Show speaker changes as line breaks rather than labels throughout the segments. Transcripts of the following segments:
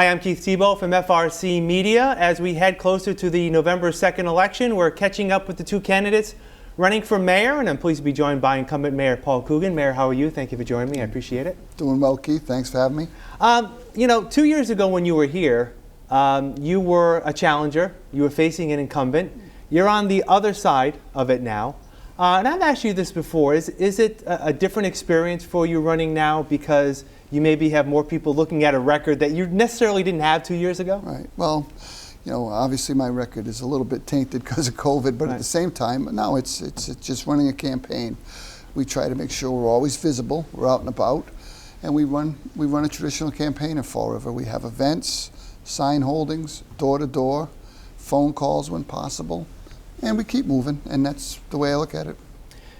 Hi, I'm Keith Tebow from FRC Media. As we head closer to the November 2nd election, we're catching up with the two candidates running for mayor, and I'm pleased to be joined by incumbent Mayor Paul Coogan. Mayor, how are you? Thank you for joining me. I appreciate it.
Doing well, Keith. Thanks for having me.
You know, 2 years ago when you were here, you were a challenger. You were facing an incumbent. You're on the other side of it now. And I've asked you this before. Is it a different experience for you running now because you maybe have more people looking at a record that you necessarily didn't have 2 years ago?
Right. Well, you know, obviously my record is a little bit tainted because of COVID, but at the same time, no, it's just running a campaign. We try to make sure we're always visible, we're out and about, and we run a traditional campaign in Fall River. We have events, sign holdings, door to door, phone calls when possible, and we keep moving, and that's the way I look at it.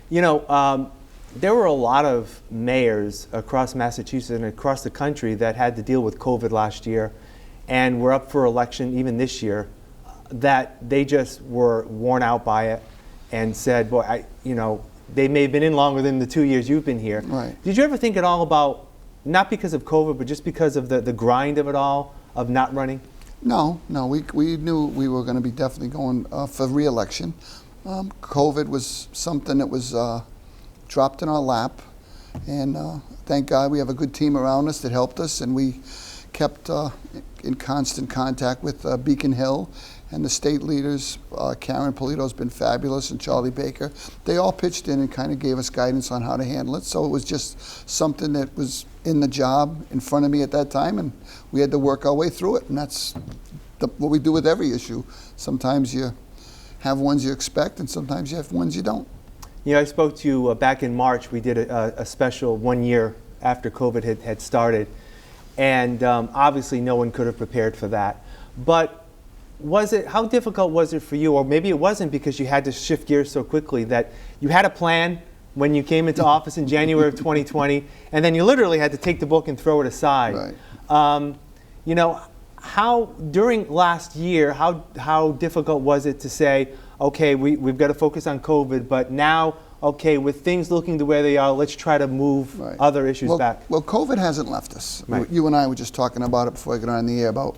You
know, there were a lot of mayors across Massachusetts and across the country that had to deal with COVID last year and were up for election even this year, that they just were worn out by it and said, boy, they may have been in longer than the 2 years you've been here.
Right.
Did you ever think at all about, not because of COVID, but just because of the grind of it all, of not running?
No, we knew we were going to be definitely going for re-election. COVID was something that was dropped in our lap, and thank God we have a good team around us that helped us, and we kept in constant contact with Beacon Hill and the state leaders. Karen Polito's been fabulous, and Charlie Baker. They all pitched in and kind of gave us guidance on how to handle it. So it was just something that was in the job in front of me at that time, and we had to work our way through it. And that's what we do with every issue. Sometimes you have ones you expect, and sometimes you have ones you don't.
You know, I spoke to you back in March. We did a special 1 year after COVID had started. And obviously no one could have prepared for that. But how difficult was it for you, or maybe it wasn't because you had to shift gears so quickly, that you had a plan when you came into office in January of 2020, and then you literally had to take the book and throw it aside.
Right.
You know, during last year, how difficult was it to say, okay, we've got to focus on COVID, but now, okay, with things looking the way they are, let's try to move other issues back?
Well, COVID hasn't left us.
Right.
You and I were just talking about it before I got on the air about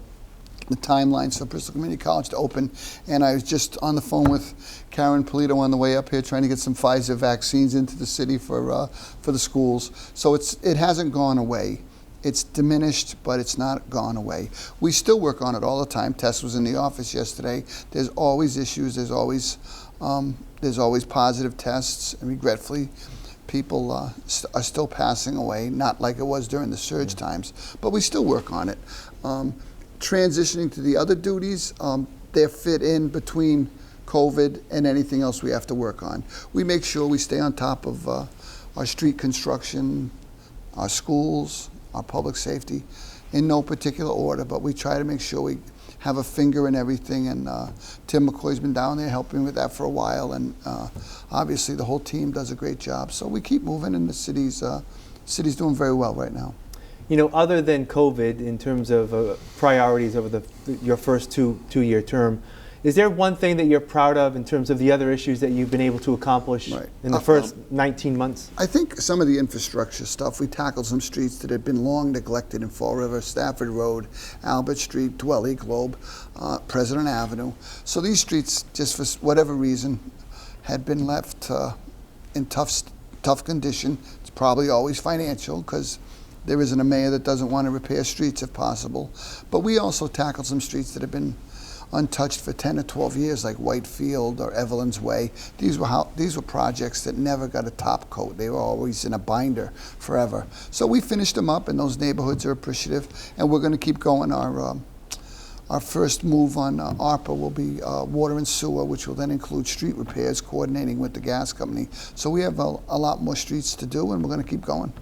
the timelines for Bristol Community College to open, and I was just on the phone with Karen Polito on the way up here trying to get some Pfizer vaccines into the city for the schools. So it hasn't gone away. It's diminished, but it's not gone away. We still work on it all the time. Tess was in the office yesterday. There's always issues. There's always positive tests, and regretfully, people are still passing away, not like it was during the surge times, but we still work on it. Transitioning to the other duties, they're fit in between COVID and anything else we have to work on. We make sure we stay on top of our street construction, our schools, our public safety, in no particular order, but we try to make sure we have a finger in everything, and Tim McCoy's been down there helping with that for a while, and obviously the whole team does a great job. So we keep moving, and the city's doing very well right now.
You know, other than COVID, in terms of priorities over your first two-year term, is there one thing that you're proud of in terms of the other issues that you've been able to accomplish in the first 19 months? I
think some of the infrastructure stuff, we tackled some streets that had been long neglected in Fall River: Stafford Road, Albert Street, Dwelly, Globe, President Avenue. So these streets, just for whatever reason, had been left in tough condition. It's probably always financial, because there isn't a mayor that doesn't want to repair streets if possible. But we also tackled some streets that have been untouched for 10 or 12 years, like Whitefield or Evelyn's Way. These were projects that never got a top coat. They were always in a binder forever. So we finished them up, and those neighborhoods are appreciative, and we're going to keep going. Our first move on ARPA will be water and sewer, which will then include street repairs, coordinating with the gas company. So we have a lot more streets to do, and we're going to keep going.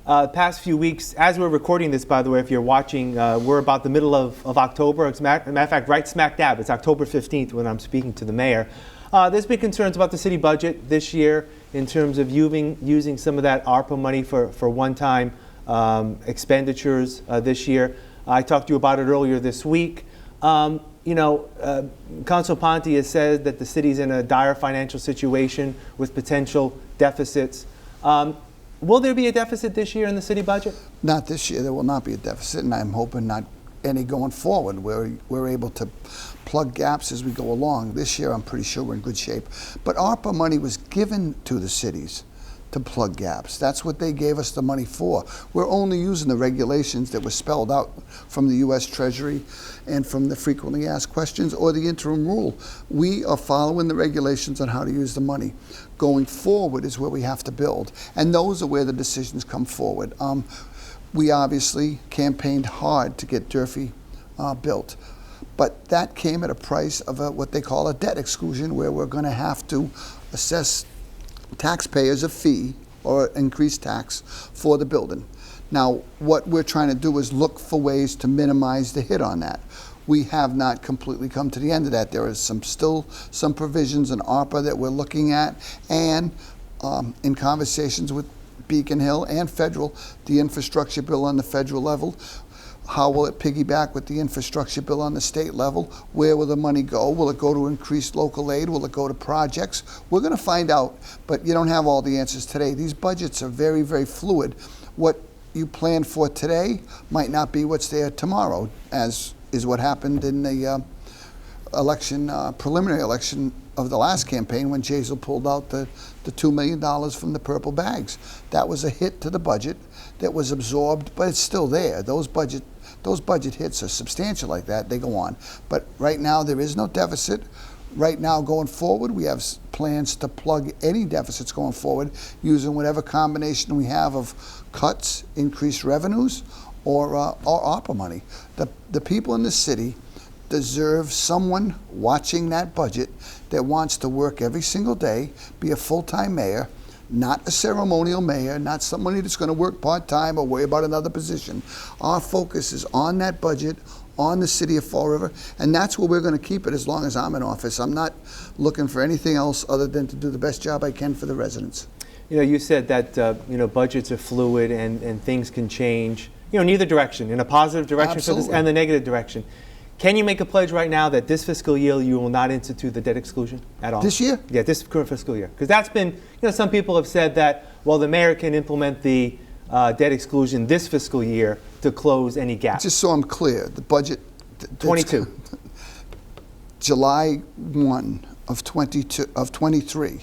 Past few weeks, as we're recording this, by the way, if you're watching, we're about the middle of October. As a matter of fact, right smack dab. It's October 15th when I'm speaking to the mayor. There's been concerns about the city budget this year in terms of using some of that ARPA money for one-time expenditures this year. I talked to you about it earlier this week. You know, Council Ponte has said that the city's in a dire financial situation with potential deficits. Will there be a deficit this year in the city budget?
Not this year. There will not be a deficit, and I'm hoping not any going forward. We're able to plug gaps as we go along. This year, I'm pretty sure we're in good shape. But ARPA money was given to the cities to plug gaps. That's what they gave us the money for. We're only using the regulations that were spelled out from the U.S. Treasury and from the frequently asked questions or the interim rule. We are following the regulations on how to use the money. Going forward is where we have to build, and those are where the decisions come forward. We obviously campaigned hard to get Durfee built, but that came at a price of what they call a debt exclusion, where we're going to have to assess taxpayers a fee or increased tax for the building. Now, what we're trying to do is look for ways to minimize the hit on that. We have not completely come to the end of that. There is still some provisions in ARPA that we're looking at, and in conversations with Beacon Hill and federal, the infrastructure bill on the federal level. How will it piggyback with the infrastructure bill on the state level? Where will the money go? Will it go to increased local aid? Will it go to projects? We're going to find out, but you don't have all the answers today. These budgets are very, very fluid. What you plan for today might not be what's there tomorrow, as is what happened in the preliminary election of the last campaign when Jazel pulled out the $2 million from the purple bags. That was a hit to the budget that was absorbed, but it's still there. Those budget hits are substantial like that. They go on. But right now there is no deficit. Right now going forward, we have plans to plug any deficits going forward using whatever combination we have of cuts, increased revenues, or ARPA money. The people in the city deserve someone watching that budget that wants to work every single day, be a full-time mayor, not a ceremonial mayor, not somebody that's going to work part-time or worry about another position. Our focus is on that budget, on the city of Fall River, and that's where we're going to keep it as long as I'm in office. I'm not looking for anything else other than to do the best job I can for the residents.
You know, you said that budgets are fluid and things can change, in either direction, in a positive direction for this and the negative direction. Can you make a pledge right now that this fiscal year you will not institute the debt exclusion at all?
This year?
Yeah, this current fiscal year. Because that's been, some people have said that, well, the mayor can implement the debt exclusion this fiscal year to close any gaps.
Just so I'm clear, the budget...
22.
July 1 of 23.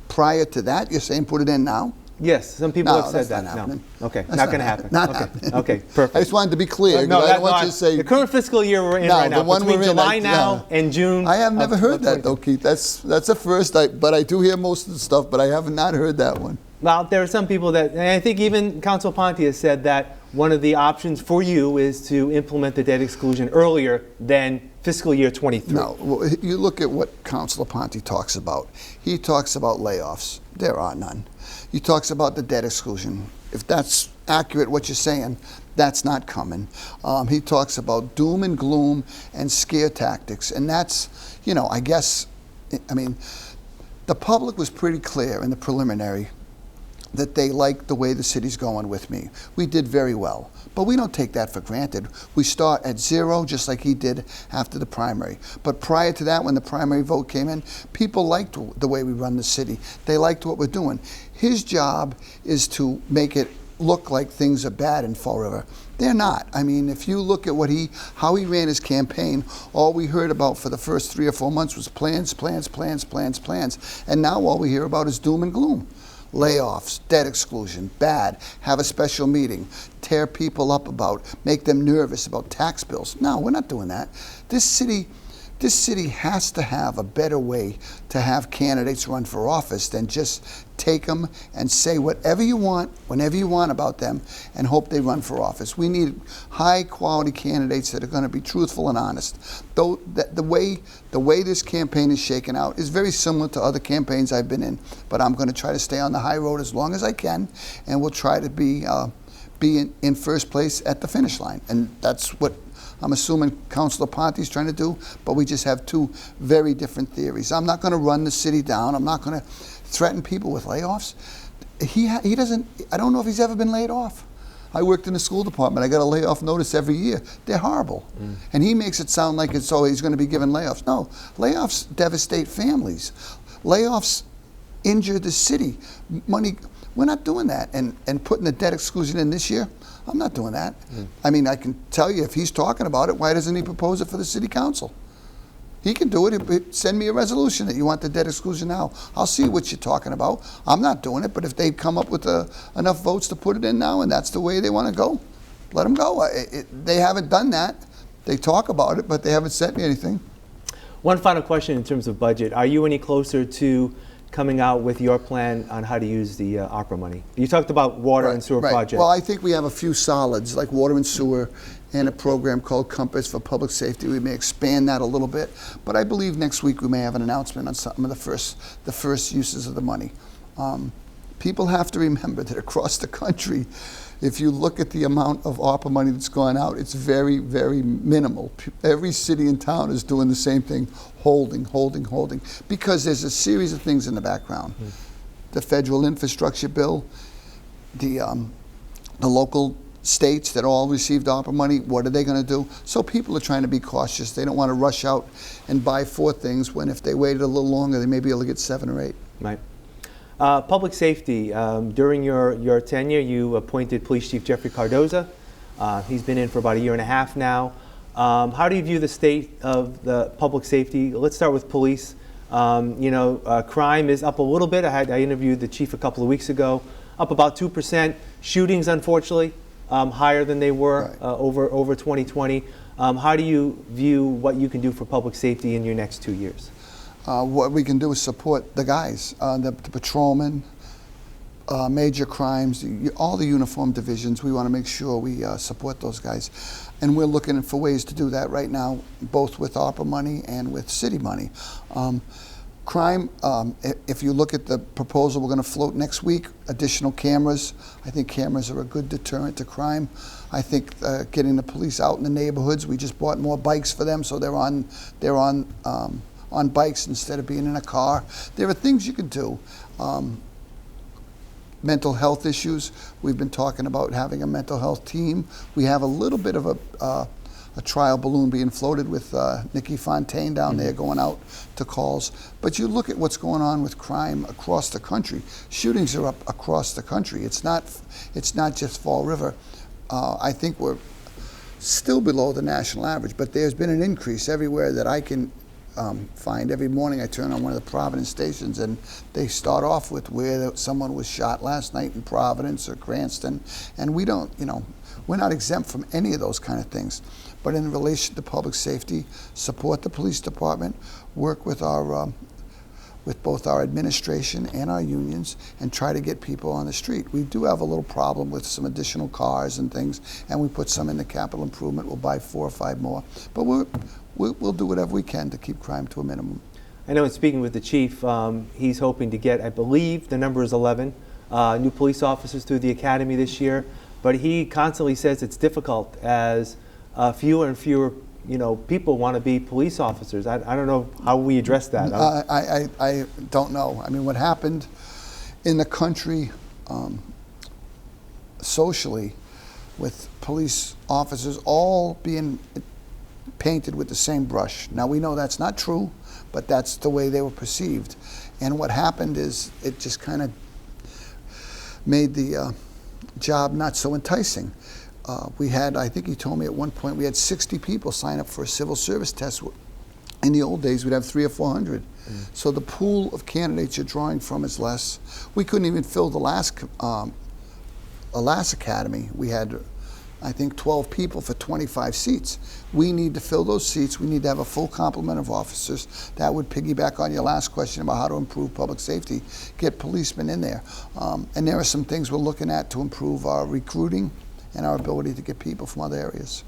Prior to that, you're saying put it in now?
Yes, some people have said that.
Not happening.
No. Okay,
That's
not going to happen.
Not happening.
Okay, perfect.
I just wanted to be clear. I don't want you to say...
The current fiscal year we're in right now, between July now and June.
I have never heard that, though, Keith. That's a first, but I do hear most of the stuff, but I have not heard that one.
Well, there are some people that, and I think even Council Ponte has said that one of the options for you is to implement the debt exclusion earlier than fiscal year 23.
No, well, you look at what Councilor Ponte talks about. He talks about layoffs. There are none. He talks about the debt exclusion. If that's accurate, what you're saying, that's not coming. He talks about doom and gloom and scare tactics, and that's, I guess, the public was pretty clear in the preliminary that they like the way the city's going with me. We did very well, but we don't take that for granted. We start at zero, just like he did after the primary. But prior to that, when the primary vote came in, people liked the way we run the city. They liked what we're doing. His job is to make it look like things are bad in Fall River. They're not. If you look at how he ran his campaign, all we heard about for the first 3 or 4 months was plans. And now all we hear about is doom and gloom. Layoffs, debt exclusion, bad, have a special meeting, tear people up about, make them nervous about tax bills. No, we're not doing that. This city has to have a better way to have candidates run for office than just take them and say whatever you want, whenever you want about them, and hope they run for office. We need high-quality candidates that are going to be truthful and honest. Though the way this campaign is shaken out is very similar to other campaigns I've been in, but I'm going to try to stay on the high road as long as I can, and we'll try to be in first place at the finish line. And that's what I'm assuming Councilor Ponte's trying to do, but we just have two very different theories. I'm not going to run the city down. I'm not going to threaten people with layoffs. He doesn't, I don't know if he's ever been laid off. I worked in the school department. I got a layoff notice every year. They're horrible. And he makes it sound like he's going to be given layoffs. No, layoffs devastate families. Layoffs injure the city. Money, we're not doing that. And putting the debt exclusion in this year, I'm not doing that. I mean, I can tell you if he's talking about it, why doesn't he propose it for the city council? He can do it. Send me a resolution that you want the debt exclusion now. I'll see what you're talking about. I'm not doing it, but if they come up with enough votes to put it in now and that's the way they want to go, let them go. They haven't done that. They talk about it, but they haven't sent me anything.
One final question in terms of budget. Are you any closer to coming out with your plan on how to use the ARPA money? You talked about water and sewer projects.
Well, I think we have a few solids, like water and sewer, and a program called Compass for public safety. We may expand that a little bit, but I believe next week we may have an announcement on some of the first uses of the money. People have to remember that across the country, if you look at the amount of ARPA money that's gone out, it's very, very minimal. Every city and town is doing the same thing, holding, because there's a series of things in the background. The federal infrastructure bill, the local states that all received ARPA money, what are they going to do? So people are trying to be cautious. They don't want to rush out and buy 4 things when if they waited a little longer, they may be able to get 7 or 8.
Right. Public safety, during your tenure, you appointed Police Chief Jeffrey Cardoza. He's been in for about 1.5 years now. How do you view the state of the public safety? Let's start with police. Crime is up a little bit. I interviewed the chief a couple of weeks ago, up about 2%. Shootings, unfortunately, higher than they were over 2020. How do you view what you can do for public safety in your next 2 years?
What we can do is support the guys, the patrolmen, major crimes, all the uniform divisions. We want to make sure we support those guys. And we're looking for ways to do that right now, both with ARPA money and with city money. Crime, if you look at the proposal we're going to float next week, additional cameras. I think cameras are a good deterrent to crime. I think getting the police out in the neighborhoods. We just bought more bikes for them, so they're on bikes instead of being in a car. There are things you can do. Mental health issues. We've been talking about having a mental health team. We have a little bit of a trial balloon being floated with Nikki Fontaine down there going out to calls. But you look at what's going on with crime across the country. Shootings are up across the country. It's not just Fall River. I think we're still below the national average, but there's been an increase everywhere that I can find. Every morning I turn on one of the Providence stations and they start off with where someone was shot last night in Providence or Cranston, and we don't, we're not exempt from any of those kind of things. But in relation to public safety, support the police department, work with our with both our administration and our unions, and try to get people on the street. We do have a little problem with some additional cars and things, and we put some in the capital improvement. We'll buy 4 or 5 more, but we'll do whatever we can to keep crime to a minimum.
I know in speaking with the chief, he's hoping to get, I believe the number is 11, new police officers through the academy this year, but he constantly says it's difficult as fewer and fewer people want to be police officers. I don't know how we address that.
I don't know. I mean, what happened in the country socially with police officers all being painted with the same brush. Now, we know that's not true, but that's the way they were perceived. And what happened is it just kind of made the job not so enticing. We had, I think he told me at one point, we had 60 people sign up for a civil service test. In the old days, we'd have 300 or 400. So the pool of candidates you're drawing from is less. We couldn't even fill the last academy. We had, I think, 12 people for 25 seats. We need to fill those seats. We need to have a full complement of officers. That would piggyback on your last question about how to improve public safety, get policemen in there. And there are some things we're looking at to improve our recruiting and our ability to get people from other areas.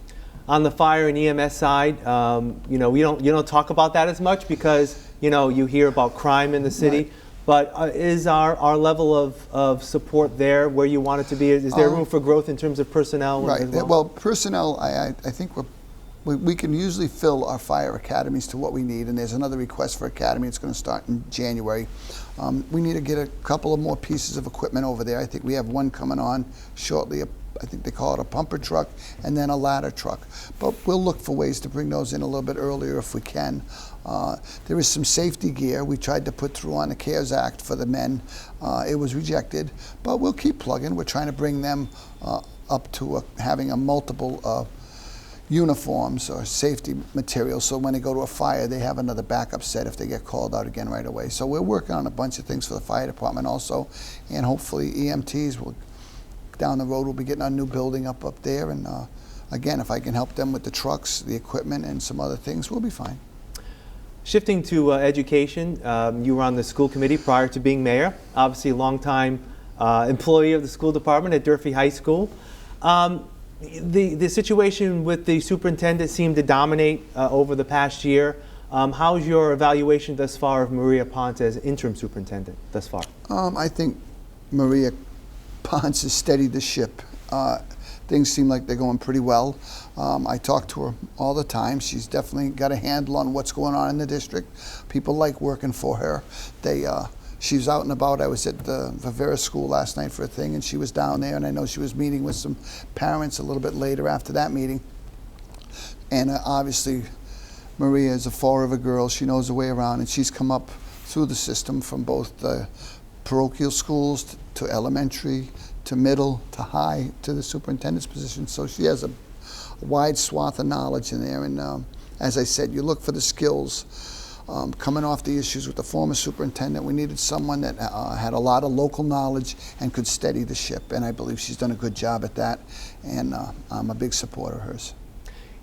On the fire and EMS side, you don't talk about that as much because you hear about crime in the city. Right. But is our level of support there where you want it to be? Is there room for growth in terms of personnel?
Right.
As well?
Well, personnel, I think we can usually fill our fire academies to what we need, and there's another request for academy. It's going to start in January. We need to get a couple of more pieces of equipment over there. I think we have one coming on shortly. I think they call it a pumper truck, and then a ladder truck. But we'll look for ways to bring those in a little bit earlier if we can. There is some safety gear we tried to put through on the CARES Act for the men. It was rejected, but we'll keep plugging. We're trying to bring them up to having a multiple uniforms or safety materials, so when they go to a fire, they have another backup set if they get called out again right away. So we're working on a bunch of things for the fire department also, and hopefully EMTs will, down the road, we'll be getting a new building up there, and again, if I can help them with the trucks, the equipment, and some other things, we'll be fine.
Shifting to education, you were on the school committee prior to being mayor, obviously a longtime employee of the school department at Durfee High School. The situation with the superintendent seemed to dominate over the past year. How's your evaluation thus far of Maria Ponce as interim superintendent thus far?
I think Maria Ponce has steadied the ship. Things seem like they're going pretty well. I talk to her all the time. She's definitely got a handle on what's going on in the district. People like working for her. She's out and about. I was at the Viveris school last night for a thing, and she was down there, and I know she was meeting with some parents a little bit later after that meeting. And obviously, Maria is a Fall River girl. She knows her way around, and she's come up through the system from both the parochial schools to elementary, to middle, to high, to the superintendent's position. So she has a wide swath of knowledge in there. And as I said, you look for the skills. Coming off the issues with the former superintendent, we needed someone that had a lot of local knowledge and could steady the ship, and I believe she's done a good job at that, and I'm a big supporter of hers.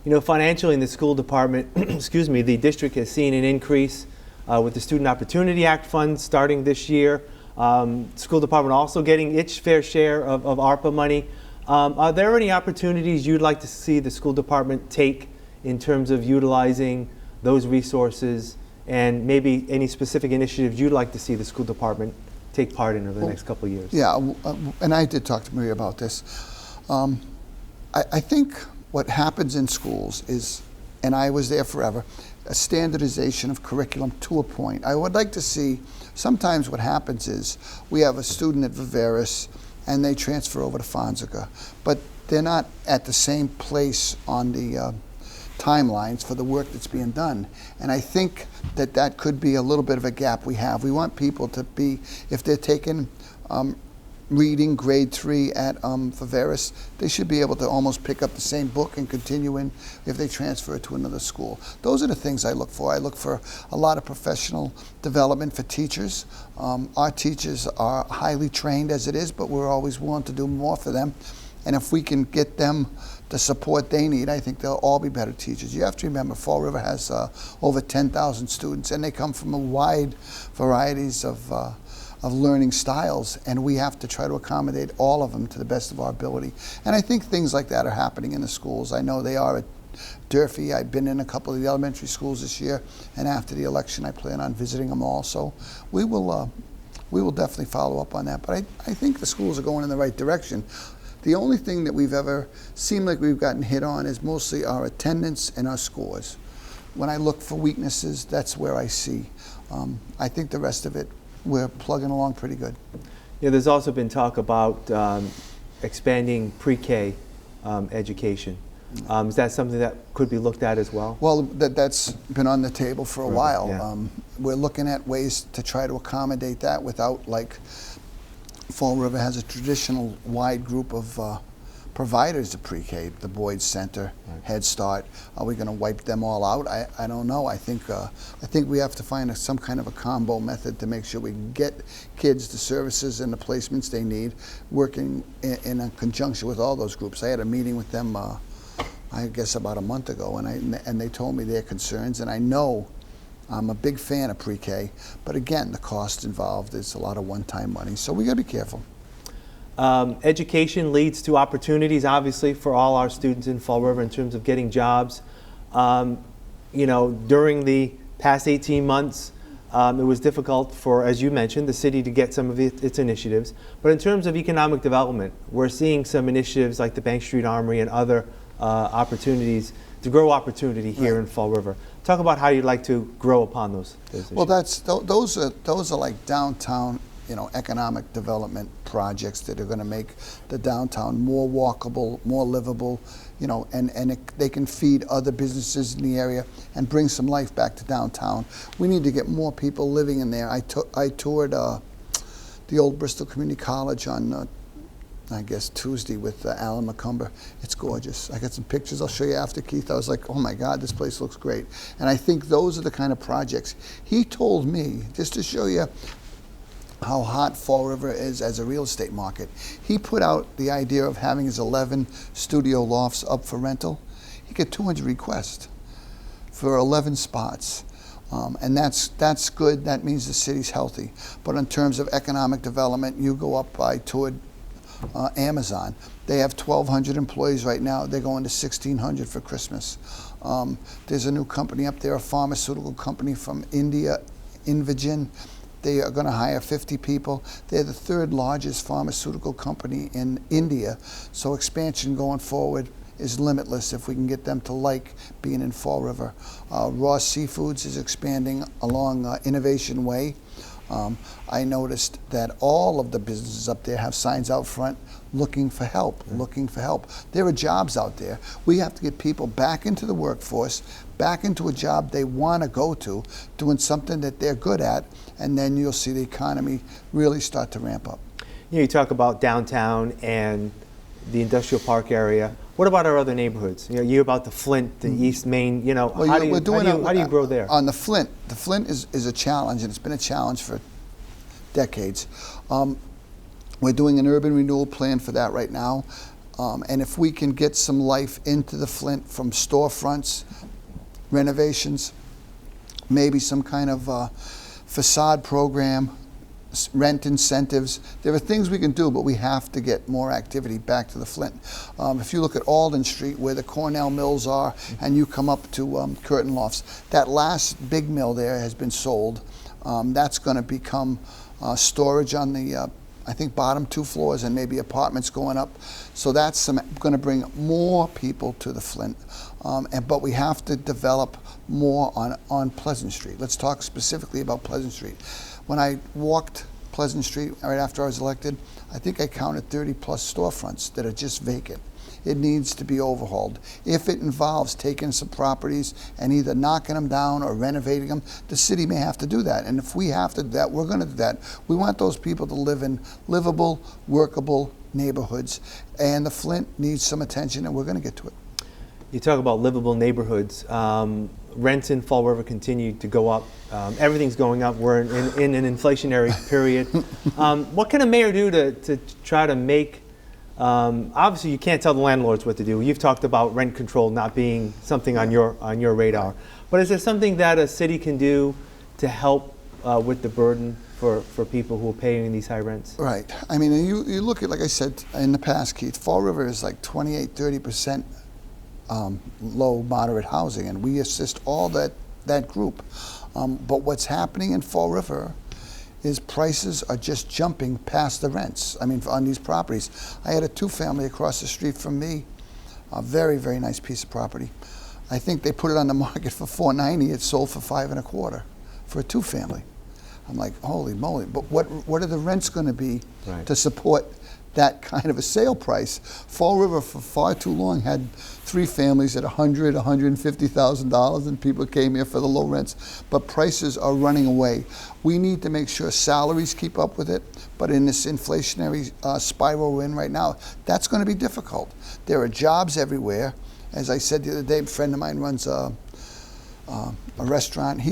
You know, financially in the school department, excuse me, the district has seen an increase with the Student Opportunity Act funds starting this year. School department also getting its fair share of ARPA money. Are there any opportunities you'd like to see the school department take in terms of utilizing those resources, and maybe any specific initiatives you'd like to see the school department take part in over the next couple of years?
Yeah, and I did talk to Maria about this. I think what happens in schools is, and I was there forever, a standardization of curriculum to a point. I would like to see, sometimes what happens is we have a student at Viveris and they transfer over to Fonseca, but they're not at the same place on the timelines for the work that's being done. And I think that that could be a little bit of a gap we have. We want people to be, if they're taking reading grade 3 at Viveris, they should be able to almost pick up the same book and continue in if they transfer it to another school. Those are the things I look for. I look for a lot of professional development for teachers. Our teachers are highly trained as it is, but we're always willing to do more for them. And if we can get them the support they need, I think they'll all be better teachers. You have to remember, Fall River has over 10,000 students, and they come from a wide varieties of learning styles, and we have to try to accommodate all of them to the best of our ability. And I think things like that are happening in the schools. I know they are at Durfee. I've been in a couple of the elementary schools this year, and after the election, I plan on visiting them all. So we will definitely follow up on that. But I think the schools are going in the right direction. The only thing that we've ever seemed like we've gotten hit on is mostly our attendance and our scores. When I look for weaknesses, that's where I see. I think the rest of it, we're plugging along pretty good.
Yeah, there's also been talk about expanding PreK education. Is that something that could be looked at as well?
Well, that's been on the table for a while.
Yeah.
We're looking at ways to try to accommodate that without, like, Fall River has a traditional wide group of providers of PreK, the Boyd Center, right. Head Start. Are we going to wipe them all out? I don't know. I think we have to find some kind of a combo method to make sure we get kids the services and the placements they need, working in a conjunction with all those groups. I had a meeting with them, I guess about a month ago, and they told me their concerns, and I know I'm a big fan of PreK, but again, the cost involved is a lot of one-time money, so we got to be careful.
Education leads to opportunities, obviously, for all our students in Fall River in terms of getting jobs. You know, during the past 18 months, it was difficult for, as you mentioned, the city to get some of its initiatives. But in terms of economic development, we're seeing some initiatives like the Bank Street Armory and other opportunities to grow opportunity here
right.
in Fall River. Talk about how you'd like to grow upon those issues.
Well, those are like downtown, economic development projects that are going to make the downtown more walkable, more livable, and they can feed other businesses in the area and bring some life back to downtown. We need to get more people living in there. I toured the old Bristol Community College on I guess, Tuesday with Alan McCumber. It's gorgeous. I got some pictures I'll show you after, Keith. I was like, oh my God, this place looks great. And I think those are the kind of projects. He told me, just to show you how hot Fall River is as a real estate market, he put out the idea of having his 11 studio lofts up for rental. He got 200 requests for 11 spots. And that's good. That means the city's healthy. But in terms of economic development, you go up by toward Amazon. They have 1,200 employees right now. They're going to 1,600 for Christmas. There's a new company up there, a pharmaceutical company from India, Invigen. They are going to hire 50 people. They're the third largest pharmaceutical company in India. So expansion going forward is limitless if we can get them to like being in Fall River. Raw Seafoods is expanding along Innovation Way. I noticed that all of the businesses up there have signs out front looking for help, looking for help. There are jobs out there. We have to get people back into the workforce, back into a job they want to go to, doing something that they're good at, and then you'll see the economy really start to ramp up.
You talk about downtown and the industrial park area. What about our other neighborhoods? You're about the Flint, the East Main. Well, how do you grow there?
On the Flint is a challenge, and it's been a challenge for decades. We're doing an urban renewal plan for that right now, and if we can get some life into the Flint from storefronts, renovations, maybe some kind of facade program, rent incentives. There are things we can do, but we have to get more activity back to the Flint. If you look at Alden Street, where the Cornell mills are, and you come up to Curtin Lofts, that last big mill there has been sold. That's going to become storage on the, I think, bottom 2 floors, and maybe apartments going up. So that's going to bring more people to the Flint. But we have to develop more on Pleasant Street. Let's talk specifically about Pleasant Street. When I walked Pleasant Street right after I was elected, I think I counted 30 plus storefronts that are just vacant. It needs to be overhauled. If it involves taking some properties and either knocking them down or renovating them, the city may have to do that. And if we have to do that, we're going to do that. We want those people to live in livable, workable neighborhoods. And the Flint needs some attention, and we're going to get to it.
You talk about livable neighborhoods. Rents in Fall River continue to go up. Everything's going up. We're in an inflationary period. What can a mayor do to try to make, obviously you can't tell the landlords what to do. You've talked about rent control not being something on your radar. But is there something that a city can do to help with the burden for people who are paying these high rents? Right.
I mean, you look at, like I said in the past, Keith, Fall River is like 28-30% low, moderate housing, and we assist all that group. But what's happening in Fall River is prices are just jumping past the rents. I mean, on these properties. I had a 2-family across the street from me, a very, very nice piece of property. I think they put it on the market for $490. It sold for $5 1/4 for a 2-family. I'm like, holy moly! But what are the rents going to be to support that kind of a sale price? Fall River for far too long had 3 families at $100,000, $150,000, and people came here for the low rents. But prices are running away. We need to make sure salaries keep up with it. But in this inflationary spiral we're in right now, that's going to be difficult. There are jobs everywhere. As I said the other day, a friend of mine runs a restaurant. He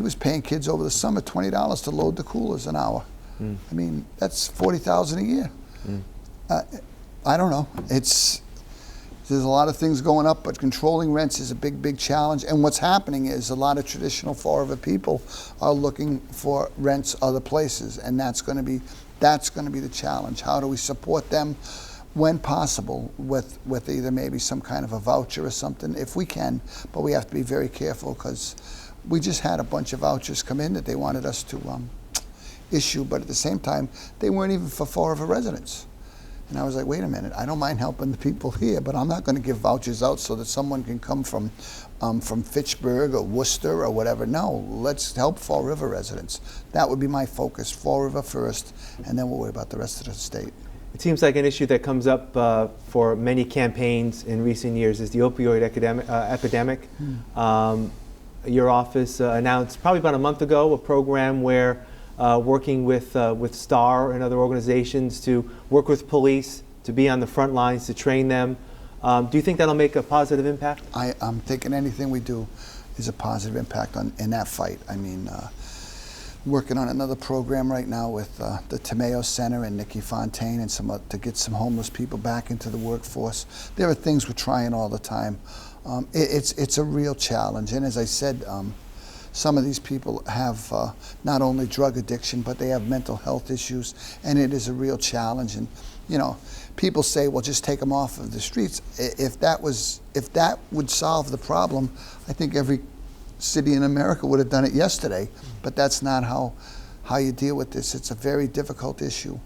was paying kids over the summer $20 to load the coolers an hour. I mean, that's $40,000 a year. I don't know. There's a lot of things going up, but controlling rents is a big, big challenge. And what's happening is a lot of traditional Fall River people are looking for rents other places, and that's going to be the challenge. How do we support them when possible with either maybe some kind of a voucher or something, if we can? But we have to be very careful, because we just had a bunch of vouchers come in that they wanted us to issue, but at the same time, they weren't even for Fall River residents. And I was like, wait a minute, I don't mind helping the people here, but I'm not going to give vouchers out so that someone can come from Fitchburg or Worcester or whatever. No, let's help Fall River residents. That would be my focus, Fall River first, and then we'll worry about the rest of the state.
It seems like an issue that comes up for many campaigns in recent years is the opioid epidemic. Your office announced probably about a month ago a program where working with STAR and other organizations to work with police to be on the front lines, to train them. Do you think that'll make a positive impact?
I'm thinking anything we do is a positive impact in that fight. I mean, working on another program right now with the Tomeo Center and Nikki Fontaine and to get some homeless people back into the workforce. There are things we're trying all the time. It's a real challenge, and as I said, some of these people have not only drug addiction, but they have mental health issues, and it is a real challenge. And you know, people say, well, just take them off of the streets. If that would solve the problem, I think every city in America would have done it yesterday. But that's not how you deal with this. It's a very difficult issue,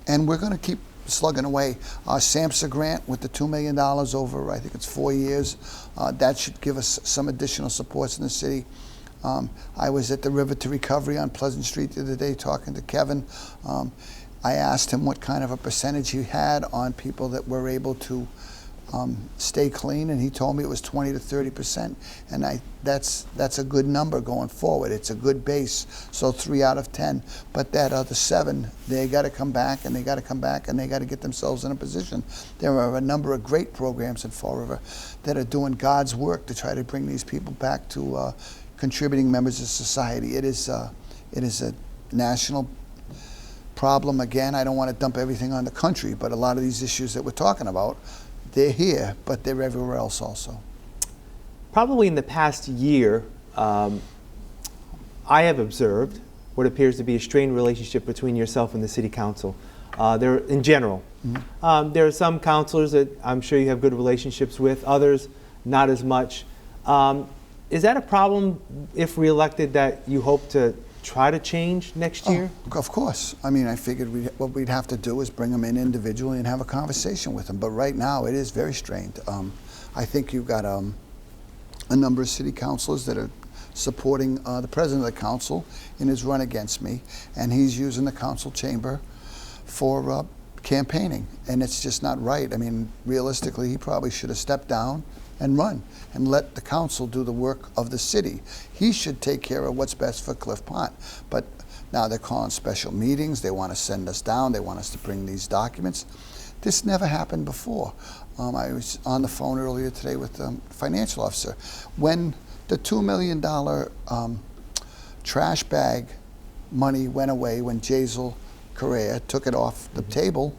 and we're going to keep slugging away. Our SAMHSA grant with the $2 million over, I think it's 4 years, that should give us some additional supports in the city. I was at the River to Recovery on Pleasant Street the other day talking to Kevin. I asked him what kind of a percentage he had on people that were able to stay clean, and he told me it was 20 to 30%, and that's a good number going forward. It's a good base, so 3 out of 10. But that other 7, they got to come back, and they got to come back, and they got to get themselves in a position. There are a number of great programs in Fall River that are doing God's work to try to bring these people back to contributing members of society. It is a national problem. Again, I don't want to dump everything on the country, but a lot of these issues that we're talking about, they're here, but they're everywhere else also.
Probably in the past year, I have observed what appears to be a strained relationship between yourself and the city council. In general. Mm-hmm. There are some councilors that I'm sure you have good relationships with, others not as much. Is that a problem, if reelected, that you hope to try to change next year?
Of course. I mean, I figured what we'd have to do is bring them in individually and have a conversation with them. But right now, it is very strained. I think you've got a number of city councilors that are supporting the president of the council in his run against me, and he's using the council chamber for campaigning, and it's just not right. I mean, realistically, he probably should have stepped down and run and let the council do the work of the city. He should take care of what's best for Cliff Pont. But now they're calling special meetings. They want to send us down. They want us to bring these documents. This never happened before. I was on the phone earlier today with the financial officer. When the $2 million trash bag money went away, when Jazel Correa took it off the table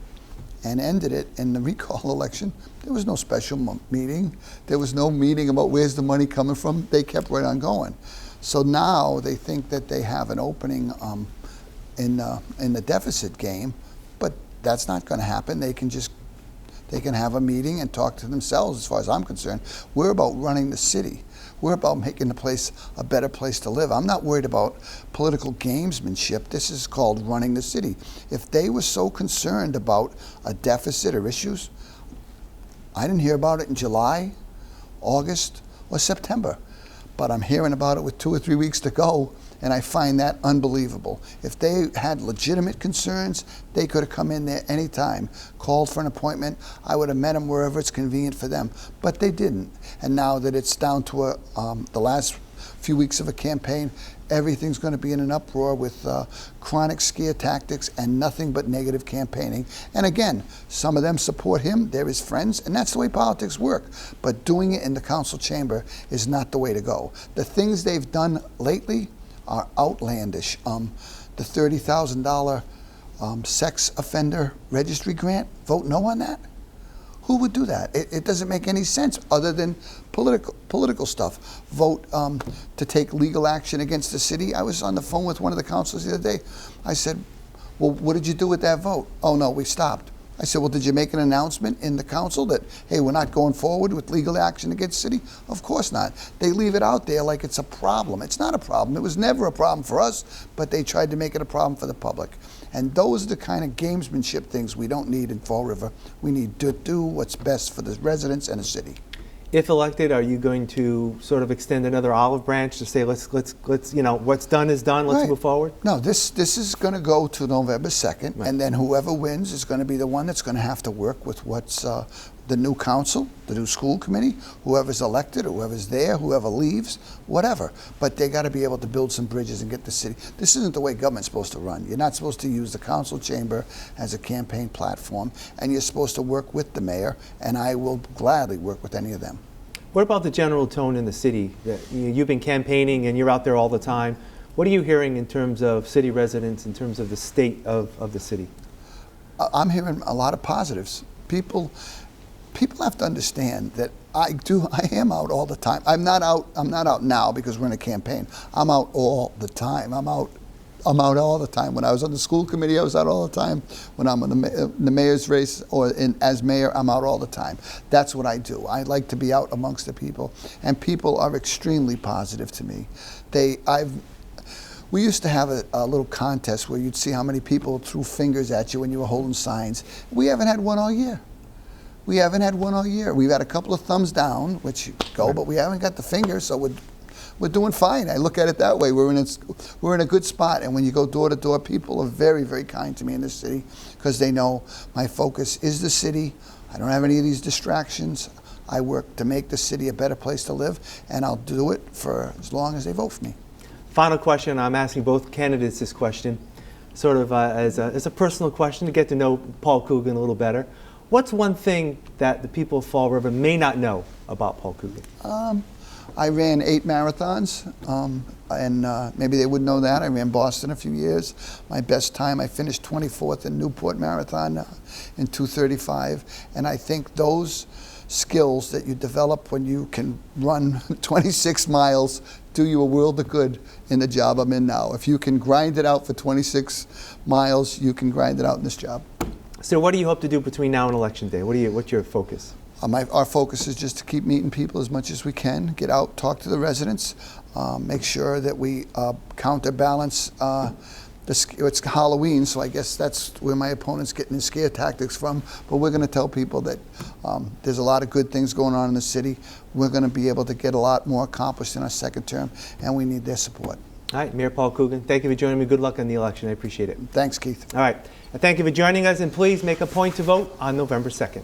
and ended it in the recall election, there was no special meeting. There was no meeting about where's the money coming from. They kept right on going. So now they think that they have an opening in the deficit game, but that's not going to happen. They can have a meeting and talk to themselves. As far as I'm concerned, we're about running the city. We're about making the place a better place to live. I'm not worried about political gamesmanship. This is called running the city. If they were so concerned about a deficit or issues, I didn't hear about it in July, August, or September. But I'm hearing about it with 2 or 3 weeks to go, and I find that unbelievable. If they had legitimate concerns, they could have come in there anytime, called for an appointment. I would have met them wherever it's convenient for them, but they didn't. And now that it's down to the last few weeks of a campaign, everything's going to be in an uproar with chronic scare tactics and nothing but negative campaigning. And again, some of them support him, they're his friends, and that's the way politics work. But doing it in the council chamber is not the way to go. The things they've done lately are outlandish. The $30,000 sex offender registry grant, vote no on that? Who would do that? It doesn't make any sense other than political stuff. Vote to take legal action against the city. I was on the phone with one of the councilors the other day. I said, well, what did you do with that vote? Oh, no, we stopped. I said, well, did you make an announcement in the council that, hey, we're not going forward with legal action against the city? Of course not. They leave it out there like it's a problem. It's not a problem. It was never a problem for us, but they tried to make it a problem for the public. And those are the kind of gamesmanship things we don't need in Fall River. We need to do what's best for the residents and the city.
If elected, are you going to sort of extend another olive branch to say, let's you know, what's done is done, let's move forward?
No, this is going to go to November 2nd, and then whoever wins is going to be the one that's going to have to work with what's the new council, the new school committee, whoever's elected, or whoever's there, whoever leaves, whatever. But they got to be able to build some bridges and get the city. This isn't the way government's supposed to run. You're not supposed to use the council chamber as a campaign platform, and you're supposed to work with the mayor, and I will gladly work with any of them.
What about the general tone in the city? You've been campaigning and you're out there all the time. What are you hearing in terms of city residents, in terms of the state of the city?
I'm hearing a lot of positives. People have to understand that I am out all the time. I'm not out now because we're in a campaign. I'm out all the time. I'm out all the time. When I was on the school committee, I was out all the time. When I'm in the mayor's race or as mayor, I'm out all the time. That's what I do. I like to be out amongst the people, and people are extremely positive to me. We used to have a little contest where you'd see how many people threw fingers at you when you were holding signs. We haven't had one all year. We haven't had one all year. We've had a couple of thumbs down, which go, but we haven't got the fingers, so we're doing fine. I look at it that way. We're in a good spot, and when you go door to door, people are very, very kind to me in this city because they know my focus is the city. I don't have any of these distractions. I work to make the city a better place to live, and I'll do it for as long as they vote for me.
Final question. I'm asking both candidates this question, sort of as a personal question to get to know Paul Coogan a little better. What's one thing that the people of Fall River may not know about Paul Coogan?
I ran 8 marathons, and maybe they wouldn't know that. I ran Boston a few years. My best time, I finished 24th in Newport Marathon in 2:35, and I think those skills that you develop when you can run 26 miles do you a world of good in the job I'm in now. If you can grind it out for 26 miles, you can grind it out in this job.
So what do you hope to do between now and Election Day? What's your focus?
Our focus is just to keep meeting people as much as we can, get out, talk to the residents, make sure that we counterbalance. It's Halloween, so I guess that's where my opponent's getting his scare tactics from. But we're going to tell people that there's a lot of good things going on in the city. We're going to be able to get a lot more accomplished in our second term, and we need their support.
All right, Mayor Paul Coogan, thank you for joining me. Good luck on the election. I appreciate it.
Thanks, Keith.
All right, and thank you for joining us, and please make a point to vote on November 2nd.